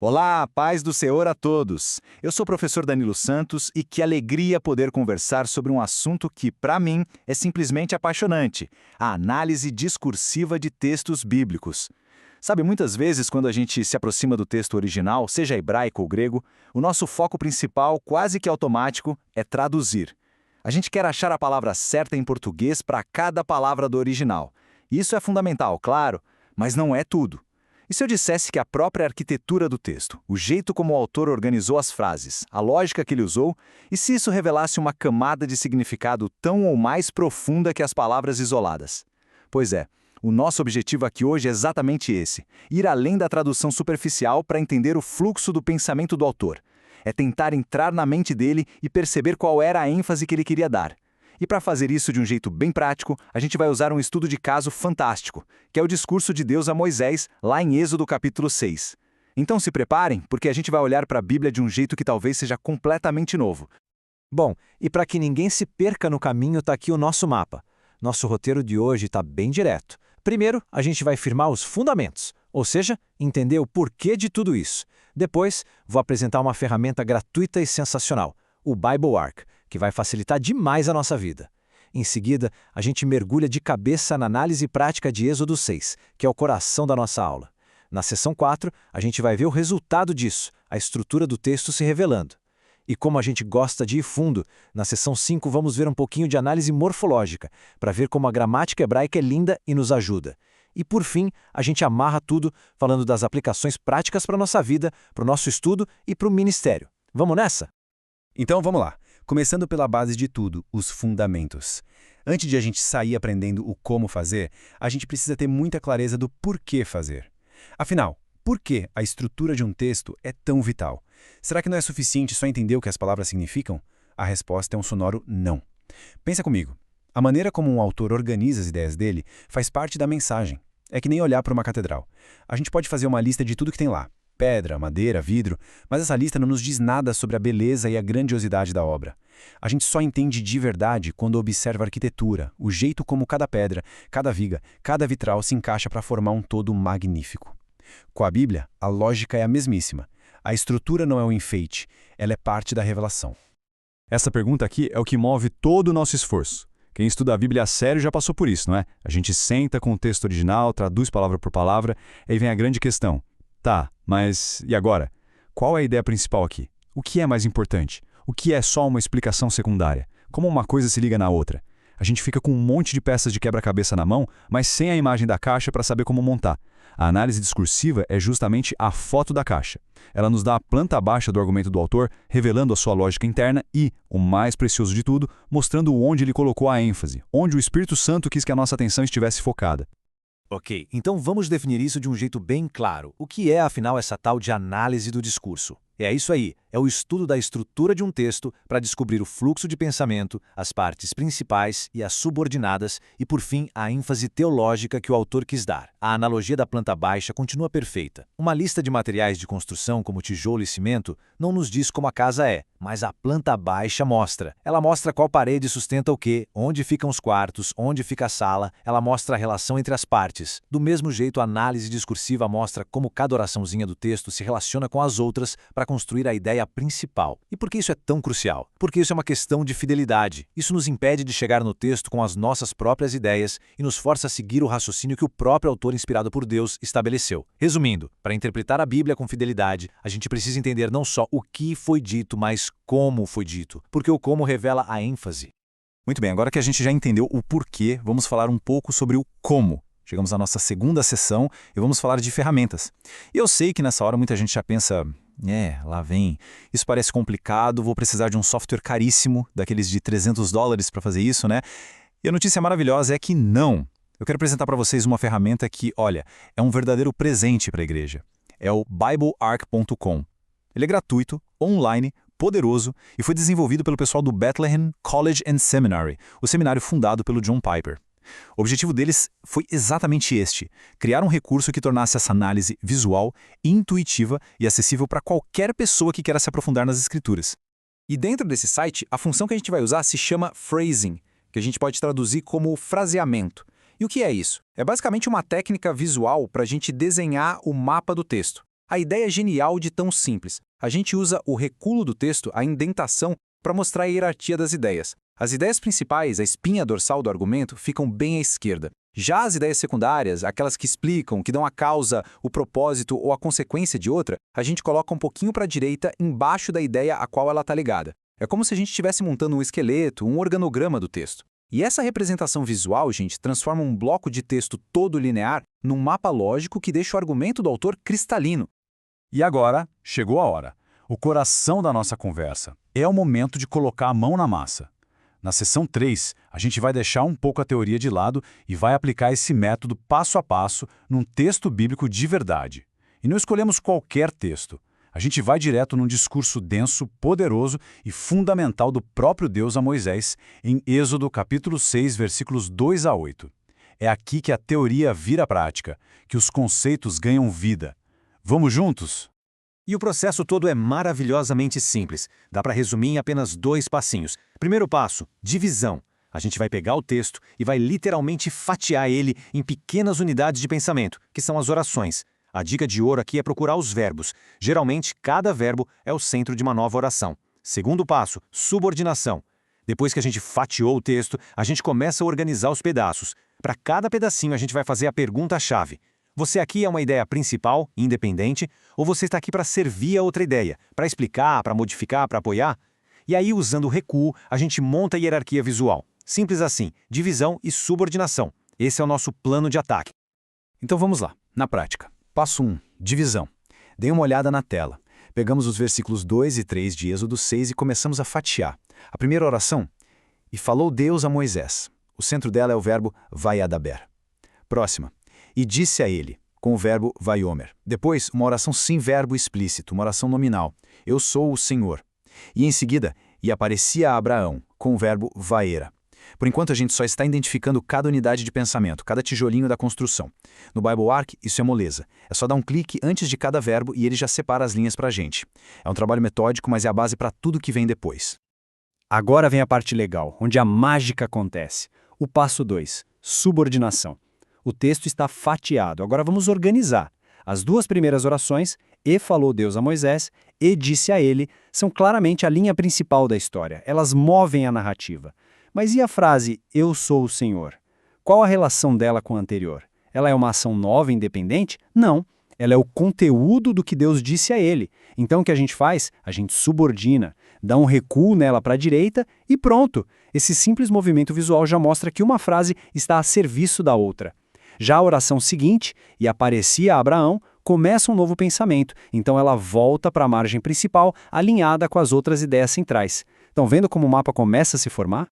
Olá, paz do Senhor a todos. Eu sou o professor Danilo Santos e que alegria poder conversar sobre um assunto que, para mim, é simplesmente apaixonante: a análise discursiva de textos bíblicos. Sabe, muitas vezes, quando a gente se aproxima do texto original, seja hebraico ou grego, o nosso foco principal, quase que automático, é traduzir. A gente quer achar a palavra certa em português para cada palavra do original. Isso é fundamental, claro, mas não é tudo. E se eu dissesse que a própria arquitetura do texto, o jeito como o autor organizou as frases, a lógica que ele usou, e se isso revelasse uma camada de significado tão ou mais profunda que as palavras isoladas? Pois é, o nosso objetivo aqui hoje é exatamente esse: ir além da tradução superficial para entender o fluxo do pensamento do autor. É tentar entrar na mente dele e perceber qual era a ênfase que ele queria dar. E para fazer isso de um jeito bem prático, a gente vai usar um estudo de caso fantástico, que é o discurso de Deus a Moisés, lá em Êxodo capítulo 6. Então se preparem, porque a gente vai olhar para a Bíblia de um jeito que talvez seja completamente novo. Bom, e para que ninguém se perca no caminho, está aqui o nosso mapa. Nosso roteiro de hoje está bem direto. Primeiro, a gente vai firmar os fundamentos, ou seja, entender o porquê de tudo isso. Depois, vou apresentar uma ferramenta gratuita e sensacional, o Bible Arc, que vai facilitar demais a nossa vida. Em seguida, a gente mergulha de cabeça na análise prática de Êxodo 6, que é o coração da nossa aula. Na seção 4, a gente vai ver o resultado disso, a estrutura do texto se revelando. E como a gente gosta de ir fundo, na seção 5 vamos ver um pouquinho de análise morfológica, para ver como a gramática hebraica é linda e nos ajuda. E por fim, a gente amarra tudo falando das aplicações práticas para a nossa vida, para o nosso estudo e para o ministério. Vamos nessa? Então vamos lá, começando pela base de tudo, os fundamentos. Antes de a gente sair aprendendo o como fazer, a gente precisa ter muita clareza do porquê fazer. Afinal, por que a estrutura de um texto é tão vital? Será que não é suficiente só entender o que as palavras significam? A resposta é um sonoro não. Pensa comigo, a maneira como um autor organiza as ideias dele faz parte da mensagem. É que nem olhar para uma catedral. A gente pode fazer uma lista de tudo que tem lá: pedra, madeira, vidro, mas essa lista não nos diz nada sobre a beleza e a grandiosidade da obra. A gente só entende de verdade quando observa a arquitetura, o jeito como cada pedra, cada viga, cada vitral se encaixa para formar um todo magnífico. Com a Bíblia, a lógica é a mesmíssima. A estrutura não é um enfeite, ela é parte da revelação. Essa pergunta aqui é o que move todo o nosso esforço. Quem estuda a Bíblia a sério já passou por isso, não é? A gente senta com o texto original, traduz palavra por palavra, e aí vem a grande questão. Tá, mas e agora? Qual é a ideia principal aqui? O que é mais importante? O que é só uma explicação secundária? Como uma coisa se liga na outra? A gente fica com um monte de peças de quebra-cabeça na mão, mas sem a imagem da caixa para saber como montar. A análise discursiva é justamente a foto da caixa. Ela nos dá a planta baixa do argumento do autor, revelando a sua lógica interna e, o mais precioso de tudo, mostrando onde ele colocou a ênfase, onde o Espírito Santo quis que a nossa atenção estivesse focada. Ok, então vamos definir isso de um jeito bem claro. O que é, afinal, essa tal de análise do discurso? É isso aí, é o estudo da estrutura de um texto para descobrir o fluxo de pensamento, as partes principais e as subordinadas e, por fim, a ênfase teológica que o autor quis dar. A analogia da planta baixa continua perfeita. Uma lista de materiais de construção como tijolo e cimento não nos diz como a casa é, mas a planta baixa mostra. Ela mostra qual parede sustenta o quê, onde ficam os quartos, onde fica a sala, ela mostra a relação entre as partes. Do mesmo jeito, a análise discursiva mostra como cada oraçãozinha do texto se relaciona com as outras para construir a ideia principal. E por que isso é tão crucial? Porque isso é uma questão de fidelidade. Isso nos impede de chegar no texto com as nossas próprias ideias e nos força a seguir o raciocínio que o próprio autor inspirado por Deus estabeleceu. Resumindo, para interpretar a Bíblia com fidelidade, a gente precisa entender não só o que foi dito, mas como foi dito, porque o como revela a ênfase. Muito bem, agora que a gente já entendeu o porquê, vamos falar um pouco sobre o como. Chegamos à nossa segunda sessão e vamos falar de ferramentas. E eu sei que nessa hora muita gente já pensa: lá vem, isso parece complicado, vou precisar de um software caríssimo, daqueles de $300 para fazer isso, né? E a notícia maravilhosa é que não. Eu quero apresentar para vocês uma ferramenta que, olha, é um verdadeiro presente para a igreja. É o BibleArc.com. Ele é gratuito, online, poderoso e foi desenvolvido pelo pessoal do Bethlehem College and Seminary, o seminário fundado pelo John Piper. O objetivo deles foi exatamente este: criar um recurso que tornasse essa análise visual, intuitiva e acessível para qualquer pessoa que queira se aprofundar nas escrituras. E dentro desse site, a função que a gente vai usar se chama phrasing, que a gente pode traduzir como fraseamento. E o que é isso? É basicamente uma técnica visual para a gente desenhar o mapa do texto. A ideia é genial de tão simples. A gente usa o recuo do texto, a indentação, para mostrar a hierarquia das ideias. As ideias principais, a espinha dorsal do argumento, ficam bem à esquerda. Já as ideias secundárias, aquelas que explicam, que dão a causa, o propósito ou a consequência de outra, a gente coloca um pouquinho para a direita, embaixo da ideia a qual ela está ligada. É como se a gente estivesse montando um esqueleto, um organograma do texto. E essa representação visual, gente, transforma um bloco de texto todo linear num mapa lógico que deixa o argumento do autor cristalino. E agora, chegou a hora. O coração da nossa conversa. É o momento de colocar a mão na massa. Na seção 3, a gente vai deixar um pouco a teoria de lado e vai aplicar esse método passo a passo num texto bíblico de verdade. E não escolhemos qualquer texto. A gente vai direto num discurso denso, poderoso e fundamental do próprio Deus a Moisés, em Êxodo capítulo 6, versículos 2 a 8. É aqui que a teoria vira prática, que os conceitos ganham vida. Vamos juntos? E o processo todo é maravilhosamente simples. Dá para resumir em apenas 2 passinhos. Primeiro passo, divisão. A gente vai pegar o texto e vai literalmente fatiar ele em pequenas unidades de pensamento, que são as orações. A dica de ouro aqui é procurar os verbos. Geralmente, cada verbo é o centro de uma nova oração. Segundo passo, subordinação. Depois que a gente fatiou o texto, a gente começa a organizar os pedaços. Para cada pedacinho, a gente vai fazer a pergunta-chave. Você aqui é uma ideia principal, independente, ou você está aqui para servir a outra ideia, para explicar, para modificar, para apoiar? E aí, usando o recuo, a gente monta a hierarquia visual. Simples assim, divisão e subordinação. Esse é o nosso plano de ataque. Então vamos lá, na prática. Passo 1, divisão. Dê uma olhada na tela. Pegamos os versículos 2 e 3 de Êxodo 6 e começamos a fatiar. A primeira oração, e falou Deus a Moisés. O centro dela é o verbo vaiadaber. Próxima, e disse a ele, com o verbo vaiomer. Depois, uma oração sem verbo explícito, uma oração nominal. Eu sou o Senhor. E em seguida, e aparecia a Abraão, com o verbo vaera. Por enquanto, a gente só está identificando cada unidade de pensamento, cada tijolinho da construção. No Bible Arc, isso é moleza. É só dar um clique antes de cada verbo e ele já separa as linhas para a gente. É um trabalho metódico, mas é a base para tudo que vem depois. Agora vem a parte legal, onde a mágica acontece. O passo 2, subordinação. O texto está fatiado. Agora vamos organizar. As 2 primeiras orações, e falou Deus a Moisés, e disse a ele, são claramente a linha principal da história. Elas movem a narrativa. Mas e a frase, eu sou o Senhor? Qual a relação dela com a anterior? Ela é uma ação nova e independente? Não. Ela é o conteúdo do que Deus disse a ele. Então o que a gente faz? A gente subordina, dá um recuo nela para a direita e pronto. Esse simples movimento visual já mostra que uma frase está a serviço da outra. Já a oração seguinte, e aparecia a Abraão, começa um novo pensamento, então ela volta para a margem principal, alinhada com as outras ideias centrais. Estão vendo como o mapa começa a se formar?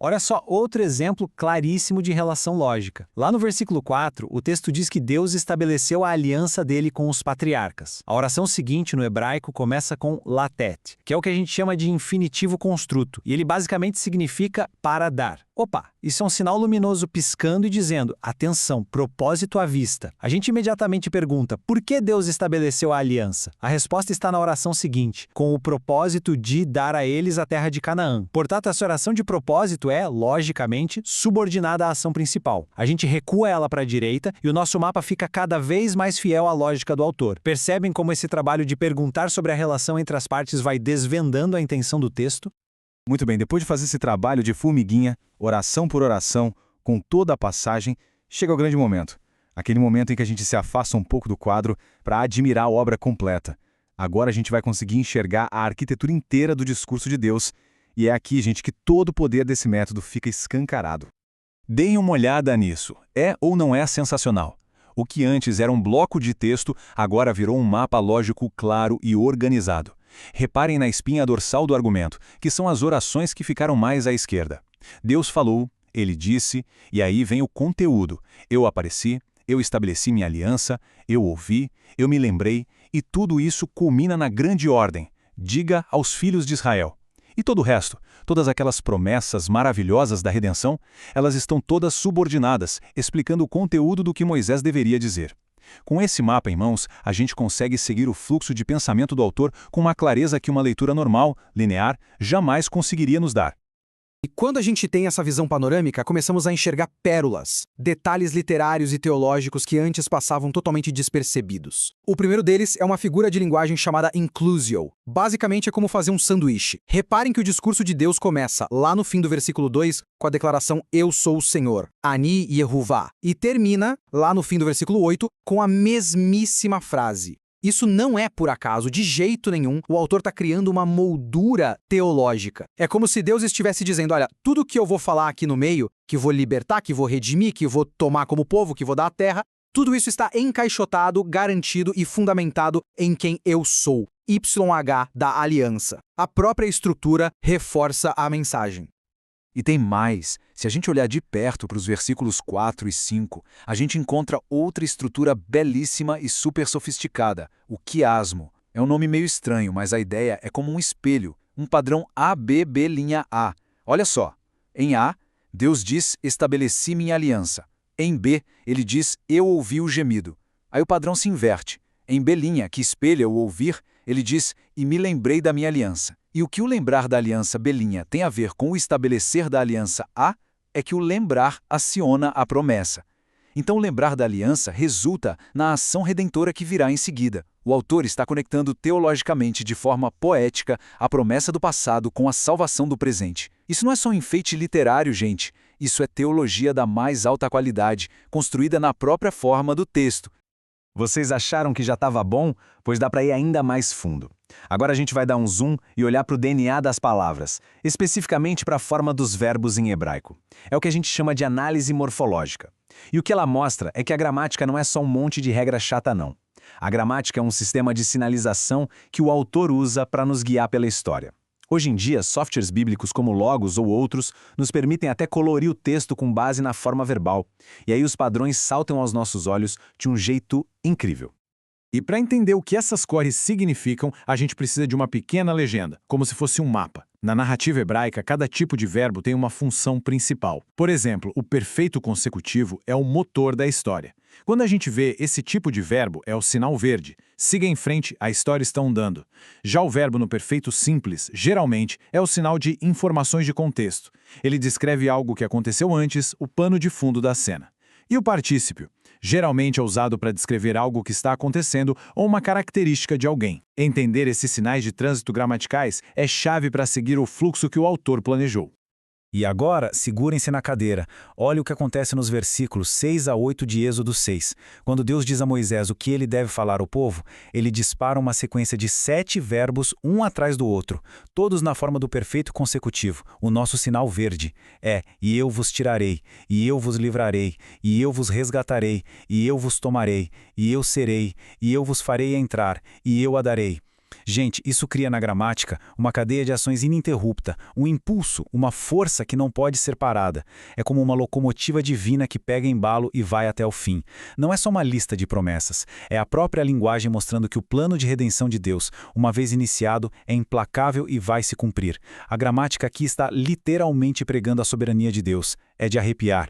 Olha só outro exemplo claríssimo de relação lógica. Lá no versículo 4, o texto diz que Deus estabeleceu a aliança dele com os patriarcas. A oração seguinte no hebraico começa com latet, que é o que a gente chama de infinitivo construto, e ele basicamente significa para dar. Opa, isso é um sinal luminoso piscando e dizendo, atenção, propósito à vista. A gente imediatamente pergunta, por que Deus estabeleceu a aliança? A resposta está na oração seguinte, com o propósito de dar a eles a terra de Canaã. Portanto, essa oração de propósito é, logicamente, subordinada à ação principal. A gente recua ela para a direita e o nosso mapa fica cada vez mais fiel à lógica do autor. Percebem como esse trabalho de perguntar sobre a relação entre as partes vai desvendando a intenção do texto? Muito bem, depois de fazer esse trabalho de formiguinha, oração por oração, com toda a passagem, chega o grande momento. Aquele momento em que a gente se afasta um pouco do quadro para admirar a obra completa. Agora a gente vai conseguir enxergar a arquitetura inteira do discurso de Deus. E é aqui, gente, que todo o poder desse método fica escancarado. Deem uma olhada nisso. É ou não é sensacional? O que antes era um bloco de texto, agora virou um mapa lógico claro e organizado. Reparem na espinha dorsal do argumento, que são as orações que ficaram mais à esquerda. Deus falou, ele disse, e aí vem o conteúdo. Eu apareci, eu estabeleci minha aliança, eu ouvi, eu me lembrei, e tudo isso culmina na grande ordem. Diga aos filhos de Israel. E todo o resto, todas aquelas promessas maravilhosas da redenção, elas estão todas subordinadas, explicando o conteúdo do que Moisés deveria dizer. Com esse mapa em mãos, a gente consegue seguir o fluxo de pensamento do autor com uma clareza que uma leitura normal, linear, jamais conseguiria nos dar. E quando a gente tem essa visão panorâmica, começamos a enxergar pérolas, detalhes literários e teológicos que antes passavam totalmente despercebidos. O primeiro deles é uma figura de linguagem chamada inclusio. Basicamente é como fazer um sanduíche. Reparem que o discurso de Deus começa, lá no fim do versículo 2, com a declaração Eu sou o Senhor, Ani Yehuvá, e termina, lá no fim do versículo 8, com a mesmíssima frase. Isso não é por acaso, de jeito nenhum, o autor está criando uma moldura teológica. É como se Deus estivesse dizendo, olha, tudo que eu vou falar aqui no meio, que vou libertar, que vou redimir, que vou tomar como povo, que vou dar a terra, tudo isso está encaixotado, garantido e fundamentado em quem eu sou, YH da aliança. A própria estrutura reforça a mensagem. E tem mais. Se a gente olhar de perto para os versículos 4 e 5, a gente encontra outra estrutura belíssima e super sofisticada, o quiasmo. É um nome meio estranho, mas a ideia é como um espelho, um padrão ABB'. Olha só, em A, Deus diz, estabeleci minha aliança. Em B, ele diz, eu ouvi o gemido. Aí o padrão se inverte. Em B', que espelha o ouvir, ele diz, e me lembrei da minha aliança. E o que o lembrar da aliança B' tem a ver com o estabelecer da aliança A é que o lembrar aciona a promessa. Então o lembrar da aliança resulta na ação redentora que virá em seguida. O autor está conectando teologicamente de forma poética a promessa do passado com a salvação do presente. Isso não é só um enfeite literário, gente. Isso é teologia da mais alta qualidade, construída na própria forma do texto. Vocês acharam que já estava bom? Pois dá para ir ainda mais fundo. Agora a gente vai dar um zoom e olhar para o DNA das palavras, especificamente para a forma dos verbos em hebraico. É o que a gente chama de análise morfológica. E o que ela mostra é que a gramática não é só um monte de regra chata, não. A gramática é um sistema de sinalização que o autor usa para nos guiar pela história. Hoje em dia, softwares bíblicos como Logos ou outros nos permitem até colorir o texto com base na forma verbal. E aí os padrões saltam aos nossos olhos de um jeito incrível. E para entender o que essas cores significam, a gente precisa de uma pequena legenda, como se fosse um mapa. Na narrativa hebraica, cada tipo de verbo tem uma função principal. Por exemplo, o perfeito consecutivo é o motor da história. Quando a gente vê esse tipo de verbo, é o sinal verde. Siga em frente, a história está andando. Já o verbo no perfeito simples, geralmente, é o sinal de informações de contexto. Ele descreve algo que aconteceu antes, o pano de fundo da cena. E o partícipio? Geralmente é usado para descrever algo que está acontecendo ou uma característica de alguém. Entender esses sinais de trânsito gramaticais é chave para seguir o fluxo que o autor planejou. E agora, segurem-se na cadeira. Olha o que acontece nos versículos 6 a 8 de Êxodo 6. Quando Deus diz a Moisés o que ele deve falar ao povo, ele dispara uma sequência de 7 verbos, um atrás do outro, todos na forma do perfeito consecutivo, o nosso sinal verde. E eu vos tirarei, e eu vos livrarei, e eu vos resgatarei, e eu vos tomarei, e eu serei, e eu vos farei entrar, e eu a darei. Gente, isso cria na gramática uma cadeia de ações ininterrupta, um impulso, uma força que não pode ser parada. É como uma locomotiva divina que pega embalo e vai até o fim. Não é só uma lista de promessas, é a própria linguagem mostrando que o plano de redenção de Deus, uma vez iniciado, é implacável e vai se cumprir. A gramática aqui está literalmente pregando a soberania de Deus. É de arrepiar.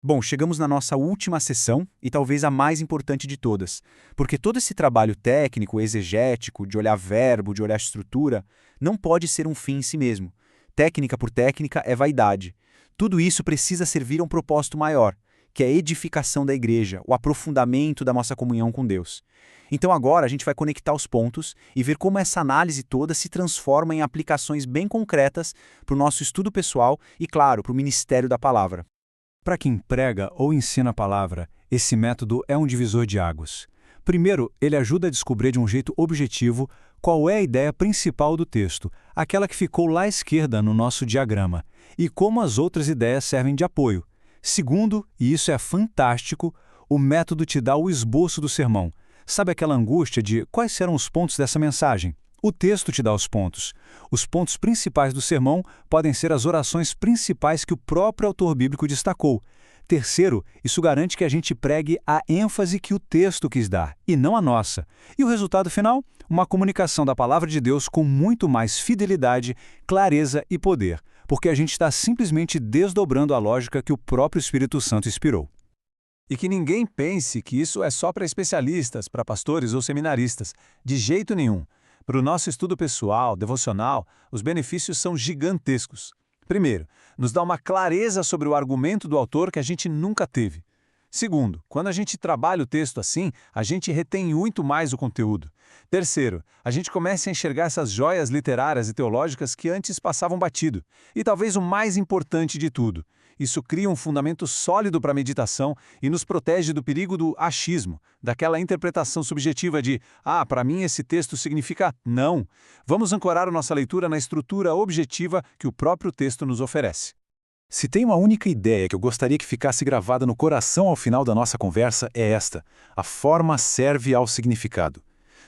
Bom, chegamos na nossa última sessão e talvez a mais importante de todas, porque todo esse trabalho técnico, exegético, de olhar verbo, de olhar estrutura, não pode ser um fim em si mesmo. Técnica por técnica é vaidade. Tudo isso precisa servir a um propósito maior, que é a edificação da igreja, o aprofundamento da nossa comunhão com Deus. Então agora a gente vai conectar os pontos e ver como essa análise toda se transforma em aplicações bem concretas para o nosso estudo pessoal e, claro, para o ministério da palavra. Para quem prega ou ensina a palavra, esse método é um divisor de águas. Primeiro, ele ajuda a descobrir de um jeito objetivo qual é a ideia principal do texto, aquela que ficou lá à esquerda no nosso diagrama, e como as outras ideias servem de apoio. Segundo, e isso é fantástico, o método te dá o esboço do sermão. Sabe aquela angústia de quais serão os pontos dessa mensagem? O texto te dá os pontos. Os pontos principais do sermão podem ser as orações principais que o próprio autor bíblico destacou. Terceiro, isso garante que a gente pregue a ênfase que o texto quis dar, e não a nossa. E o resultado final? Uma comunicação da palavra de Deus com muito mais fidelidade, clareza e poder, porque a gente está simplesmente desdobrando a lógica que o próprio Espírito Santo inspirou. E que ninguém pense que isso é só para especialistas, para pastores ou seminaristas. De jeito nenhum. Para o nosso estudo pessoal, devocional, os benefícios são gigantescos. Primeiro, nos dá uma clareza sobre o argumento do autor que a gente nunca teve. Segundo, quando a gente trabalha o texto assim, a gente retém muito mais o conteúdo. Terceiro, a gente começa a enxergar essas joias literárias e teológicas que antes passavam batido. E talvez o mais importante de tudo, isso cria um fundamento sólido para a meditação e nos protege do perigo do achismo, daquela interpretação subjetiva de para mim esse texto significa não. Vamos ancorar a nossa leitura na estrutura objetiva que o próprio texto nos oferece. Se tem uma única ideia que eu gostaria que ficasse gravada no coração ao final da nossa conversa, é esta: a forma serve ao significado.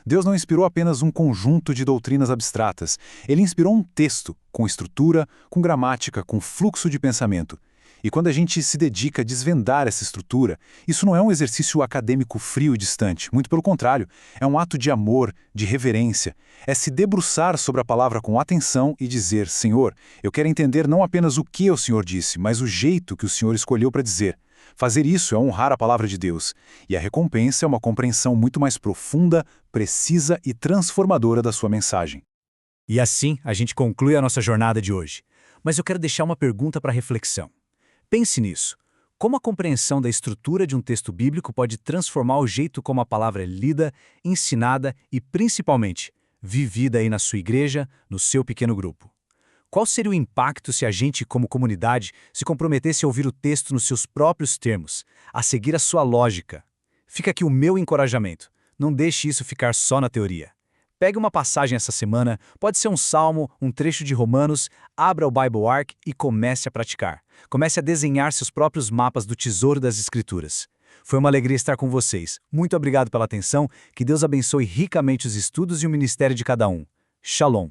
Deus não inspirou apenas um conjunto de doutrinas abstratas. Ele inspirou um texto, com estrutura, com gramática, com fluxo de pensamento. E quando a gente se dedica a desvendar essa estrutura, isso não é um exercício acadêmico frio e distante. Muito pelo contrário, é um ato de amor, de reverência. É se debruçar sobre a palavra com atenção e dizer: Senhor, eu quero entender não apenas o que o Senhor disse, mas o jeito que o Senhor escolheu para dizer. Fazer isso é honrar a palavra de Deus. E a recompensa é uma compreensão muito mais profunda, precisa e transformadora da sua mensagem. E assim a gente conclui a nossa jornada de hoje. Mas eu quero deixar uma pergunta para reflexão. Pense nisso. Como a compreensão da estrutura de um texto bíblico pode transformar o jeito como a palavra é lida, ensinada e, principalmente, vivida aí na sua igreja, no seu pequeno grupo? Qual seria o impacto se a gente, como comunidade, se comprometesse a ouvir o texto nos seus próprios termos, a seguir a sua lógica? Fica aqui o meu encorajamento. Não deixe isso ficar só na teoria. Pegue uma passagem essa semana, pode ser um salmo, um trecho de Romanos, abra o Bible Arc e comece a praticar. Comece a desenhar seus próprios mapas do tesouro das Escrituras. Foi uma alegria estar com vocês. Muito obrigado pela atenção, que Deus abençoe ricamente os estudos e o ministério de cada um. Shalom.